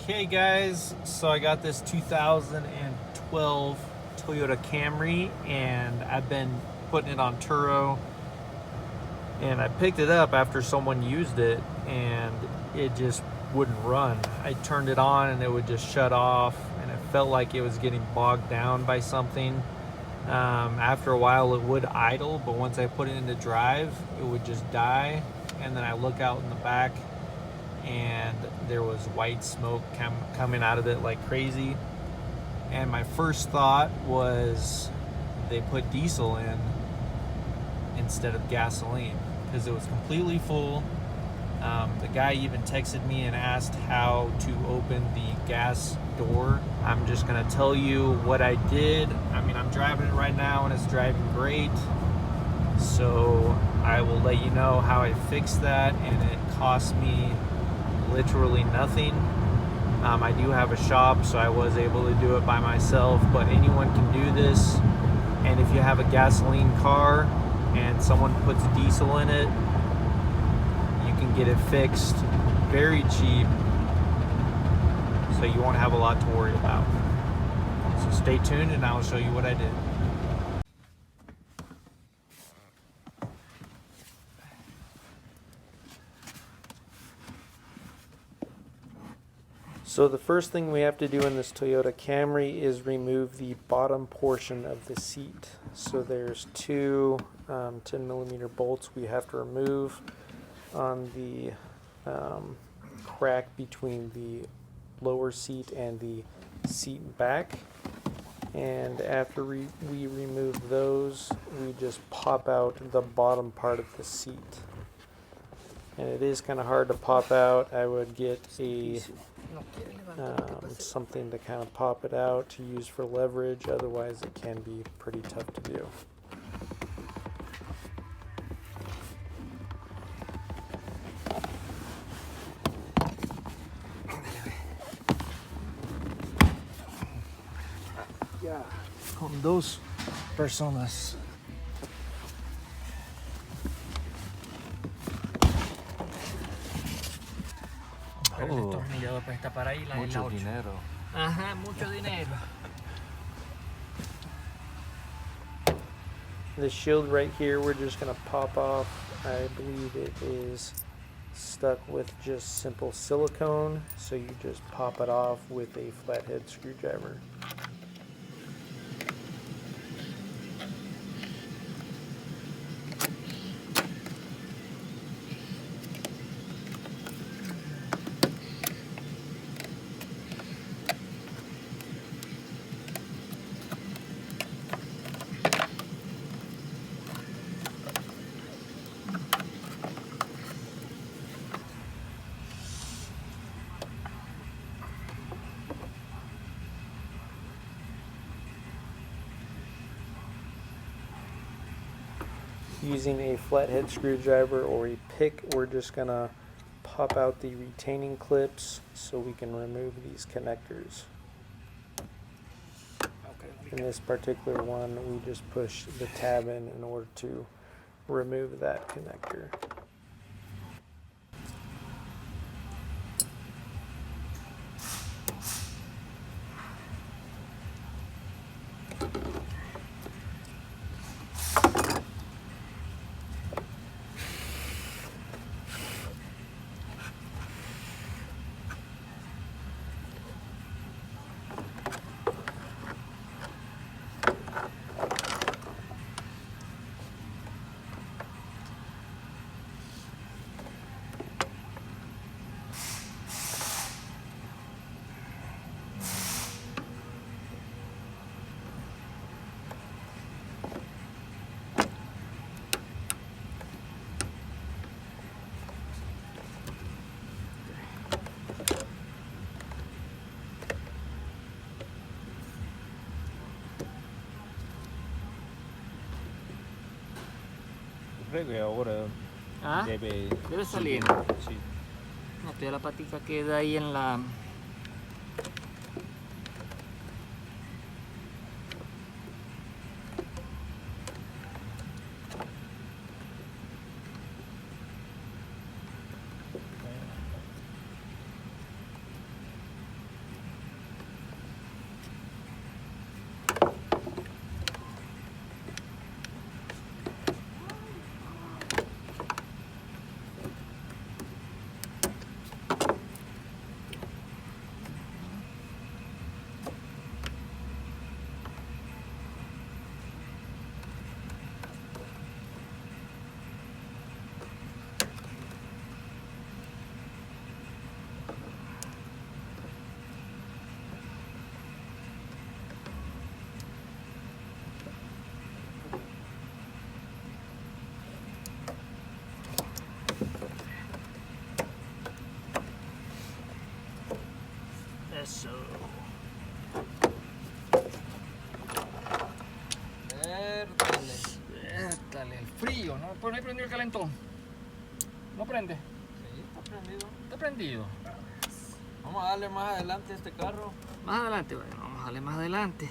Okay guys, so I got this 2012 Toyota Camry and I've been putting it on Turo, and I picked it up after someone used it and it just wouldn't run. I turned it on and it would just shut off, and it felt like it was getting bogged down by something. After a while it would idle, but once I put it into drive it would just die, and then I look out in the back and there was white smoke coming out of it like crazy. And my first thought was they put diesel in instead of gasoline because it was completely full. The guy even texted me and asked how to open the gas door. I'm just gonna tell you what I did. I mean, I'm driving it right now and it's driving great, so I will let you know how I fixed that, and it cost me literally nothing. I do have a shop, so I was able to do it by myself, but anyone can do this. And if you have a gasoline car and someone puts diesel in it, you can get it fixed very cheap, so you won't have a lot to worry about. So stay tuned and I will show you what I did. So the first thing we have to do in this Toyota Camry is remove the bottom portion of the seat. So there's two 10mm bolts we have to remove on the crack between the lower seat and the seat back. And after we remove those, we just pop out the bottom part of the seat. And it is kind of hard to pop out. I would get a something to kind of pop it out to use for leverage, otherwise it can be pretty tough to do. Con dos personas. El destornillador pues está para ahí, la Mucho 8. dinero. Ajá, mucho dinero. The shield right here we're just going to pop off. I believe it is stuck with just simple silicone, so you just pop it off with a flathead screwdriver. Using a flathead screwdriver or a pick, we're just going to pop out the retaining clips so we can remove these connectors. In this particular one, we just push the tab in order to remove that connector. Creo que ahora ¿Ah? debe salir. Sí. No, toda la patica queda ahí en la... Eso. Vértale, el frío, ¿no? Pues no hay prendido el calentón. ¿No prende? Sí, está prendido. Está prendido. Vamos a darle más adelante a este carro. Más adelante, bueno, vamos a darle más adelante.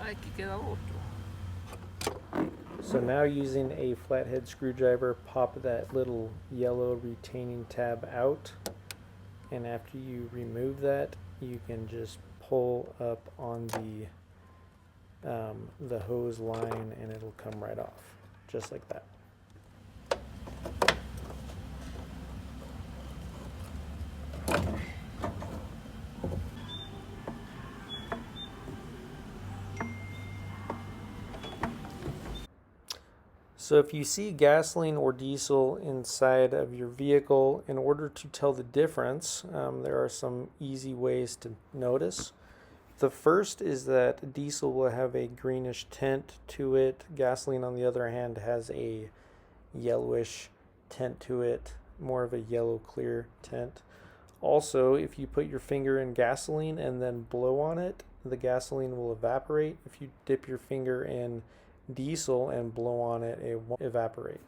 Aquí queda otro. So now using a flathead screwdriver, pop that little yellow retaining tab out, and after you remove that, you can just pull up on the hose line and it'll come right off, just like that. So if you see gasoline or diesel inside of your vehicle, in order to tell the difference, there are some easy ways to notice. The first is that diesel will have a greenish tint to it. Gasoline, on the other hand, has a yellowish tint to it, more of a yellow clear tint. Also, if you put your finger in gasoline and then blow on it, the gasoline will evaporate. If you dip your finger in diesel and blow on it, it won't evaporate.